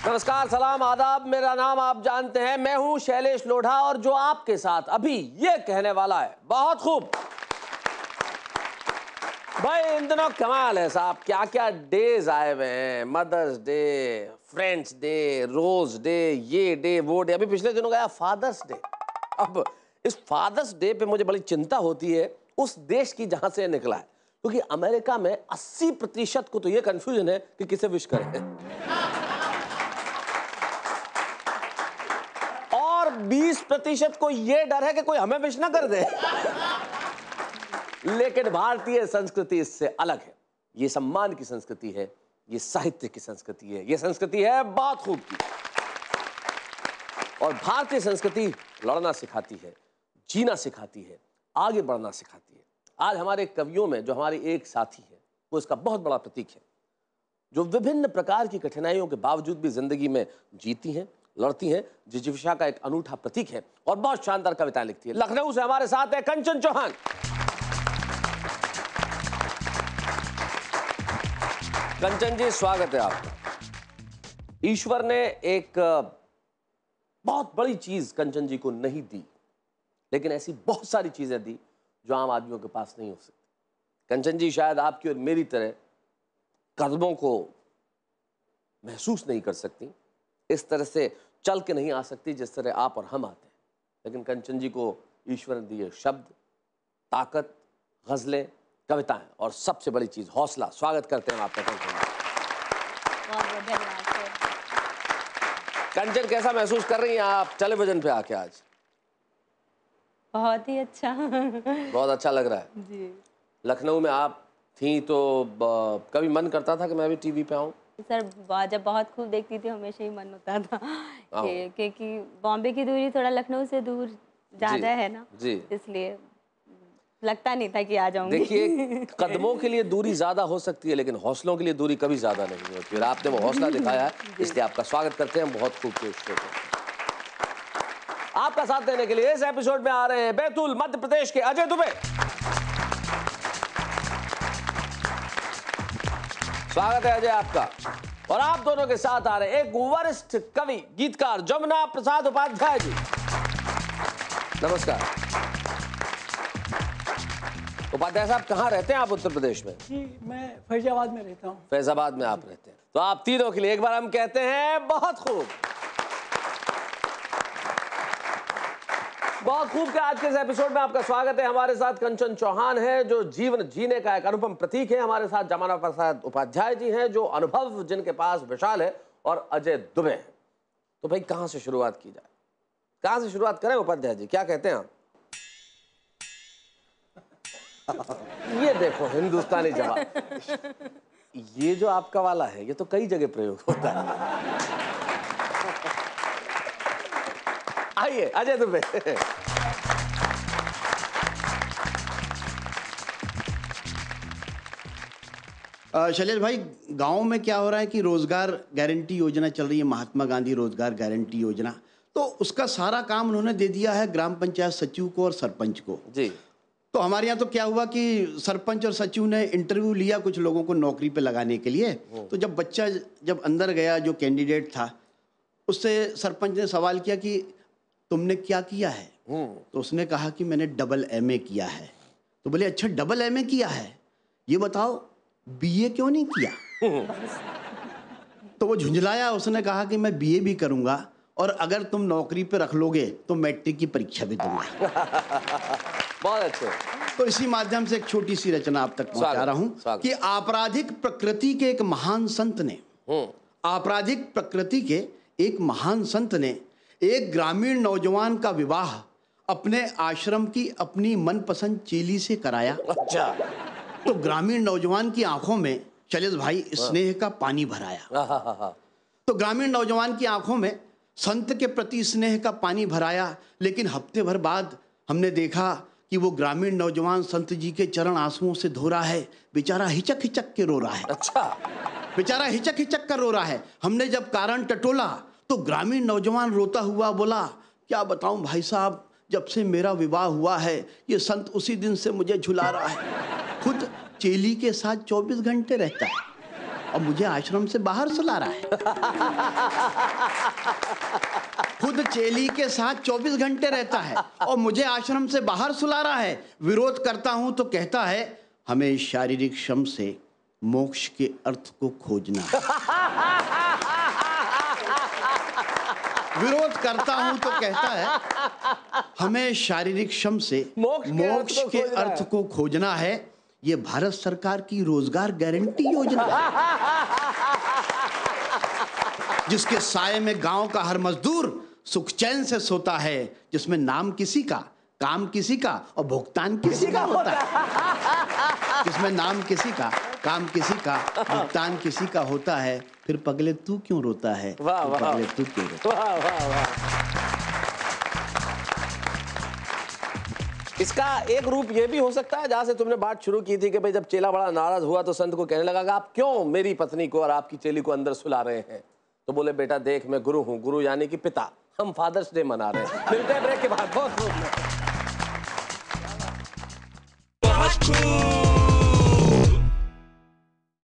नमस्कार, सलाम, आदाब। मेरा नाम आप जानते हैं, मैं हूं शैलेश लोढ़ा और जो आपके साथ अभी ये कहने वाला है बहुत खूब। भाई इन दिनों कमाल है साहब, क्या क्या डेज आए हुए हैं। Mother's day, friends day, rose day, ये डे वो डे। अभी पिछले दिनों गया फादर्स डे। अब इस फादर्स डे पे मुझे बड़ी चिंता होती है उस देश की जहां से निकला है, क्योंकि अमेरिका में 80% को तो ये कंफ्यूजन है कि किसे विश करें और 20% को ये डर है कि कोई हमें विश ना कर दे लेकिन भारतीय संस्कृति इससे अलग है। ये सम्मान की संस्कृति है, ये साहित्य की संस्कृति है, ये संस्कृति है बहुत खूब की। और भारतीय संस्कृति लड़ना सिखाती है, जीना सिखाती है, आगे बढ़ना सिखाती है। आज हमारे कवियों में जो हमारे एक साथी है वो इसका बहुत बड़ा प्रतीक है, जो विभिन्न प्रकार की कठिनाइयों के बावजूद भी जिंदगी में जीती हैं, लड़ती हैं, जिजीविका का एक अनूठा प्रतीक है और बहुत शानदार कविताएं लिखती है। लखनऊ से हमारे साथ है कंचन चौहान। कंचन जी, स्वागत है आपका। ईश्वर ने एक बहुत बड़ी चीज कंचन जी को नहीं दी, लेकिन ऐसी बहुत सारी चीजें दी जो आम आदमियों के पास नहीं हो सकती। कंचन जी शायद आपकी और मेरी तरह कदमों को महसूस नहीं कर सकती, इस तरह से चल के नहीं आ सकती जिस तरह आप और हम आते हैं, लेकिन कंचन जी को ईश्वर ने दिए शब्द, ताकत, गजलें, कविताएं और सबसे बड़ी चीज हौसला। स्वागत करते हैं आपका कंचन। बहुत धन्यवाद। कंचन, कैसा महसूस कर रही हैं आप टेलीविजन पे आके आज? बहुत ही अच्छा बहुत अच्छा लग रहा है जी। लखनऊ में आप थी तो कभी मन करता था कि मैं भी टीवी पे आऊं? सर जब बहुत खूब देखती थी हमेशा ही मन होता था क्योंकि बॉम्बे की दूरी थोड़ा लखनऊ से दूर ज़्यादा है ना जी, इसलिए लगता नहीं था कि आ जाऊंगी। देखिए, कदमों के लिए दूरी ज्यादा हो सकती है लेकिन हौसलों के लिए दूरी कभी ज्यादा नहीं होती, और आपने वो हौसला दिखाया है, इसलिए आपका स्वागत करते हैं। बहुत खूब के शो को आपका साथ देने के लिए इस एपिसोड में आ रहे हैं बैतूल मध्य प्रदेश के अजय दुबे। स्वागत है अजय आपका। और आप दोनों के साथ आ रहे हैं एक वरिष्ठ कवि गीतकार जमुना प्रसाद उपाध्याय जी। नमस्कार उपाध्याय साहब, कहाँ रहते हैं आप उत्तर प्रदेश में? जी, मैं फैजाबाद में रहता हूँ। फैजाबाद में आप रहते हैं, तो आप तीनों के लिए एक बार हम कहते हैं बहुत खूब। बहुत खूब के आज के इस एपिसोड में आपका स्वागत है। हमारे साथ कंचन चौहान है जो जीवन जीने का एक अनुपम प्रतीक है, हमारे साथ जमुना प्रसाद उपाध्याय जी हैं जो अनुभव जिनके पास विशाल है, और अजय दुबे हैं। तो भाई कहाँ से शुरुआत की जाए, कहाँ से शुरुआत करें उपाध्याय जी, क्या कहते हैं आप? ये देखो हिंदुस्तानी जवाब, ये जो आपका वाला है ये तो कई जगह प्रयोग होता है। आइए अजय दुबे। शैलेश भाई, गांव में क्या हो रहा है कि रोजगार गारंटी योजना चल रही है, महात्मा गांधी रोजगार गारंटी योजना, तो उसका सारा काम उन्होंने दे दिया है ग्राम पंचायत सचिव को और सरपंच को जी। तो हमारे यहाँ तो क्या हुआ कि सरपंच और सचिव ने इंटरव्यू लिया कुछ लोगों को नौकरी पे लगाने के लिए, तो जब बच्चा जब अंदर गया जो कैंडिडेट था, उससे सरपंच ने सवाल किया कि तुमने क्या किया है? तो उसने कहा कि मैंने डबल एमए किया है। तो बोले अच्छा डबल एमए किया है, ये बताओ बीए क्यों नहीं किया? तो वो झुंझलाया, उसने कहा कि मैं बीए भी करूंगा और अगर तुम नौकरी पे रख लोगे तो मैट्रिक की परीक्षा भी दूंगा। बहुत अच्छे। तो इसी माध्यम से एक छोटी सी रचना आप तक पहुंचा रहा हूं कि आपराधिक प्रकृति के एक महान संत ने, आपराधिक प्रकृति के एक महान संत ने एक ग्रामीण नौजवान का विवाह अपने आश्रम की अपनी मनपसंद चेली से कराया। अच्छा। तो ग्रामीण नौजवान की आंखों में शैलेश भाई स्नेह का पानी भराया। तो ग्रामीण नौजवान की आंखों में संत के प्रति स्नेह का पानी भराया, लेकिन हफ्ते भर बाद हमने देखा कि वो ग्रामीण नौजवान संत जी के चरण आंसुओं से धो रहा है, बेचारा हिचक हिचक के रो रहा है। अच्छा। बेचारा हिचक हिचक कर रो रहा है। हमने जब कारण टटोला तो ग्रामीण नौजवान रोता हुआ बोला, क्या बताऊं भाई साहब, जब से मेरा विवाह हुआ है ये संत उसी दिन से मुझे झुला रहा है। खुद चेली के साथ 24 घंटे रहता है और मुझे आश्रम से बाहर सुला रहा है। खुद चेली के साथ 24 घंटे रहता है और मुझे आश्रम से बाहर सुला रहा है। विरोध करता हूं तो कहता है हमें शारीरिक श्रम से मोक्ष के अर्थ को खोजना है। विरोध करता हूं तो कहता है हमें शारीरिक श्रम से मोक्ष के अर्थ को खोजना है। ये भारत सरकार की रोजगार गारंटी योजना जिसके साये में गांव का हर मजदूर सुख चैन से सोता है, जिसमें नाम किसी का, काम किसी का और भुगतान किसी का होता है। जिसमें नाम किसी का, काम किसी का, भुगतान किसी का होता है। फिर पगले तू क्यों रोता है? वाह वाह, पगले तू क्यों रोता है? वाह वाह वाह। इसका एक रूप ये भी हो सकता है जहां से तुमने बात शुरू की थी कि भाई जब चेला बड़ा नाराज हुआ तो संत को कहने लगा कि आप क्यों मेरी पत्नी को और आपकी चेली को अंदर सुला रहे हैं? तो बोले बेटा देख मैं गुरु हूं, गुरु यानी कि पिता, हम फादर्स डे मना रहे हैं। मिलते हैं ब्रेक के बाद। बहुत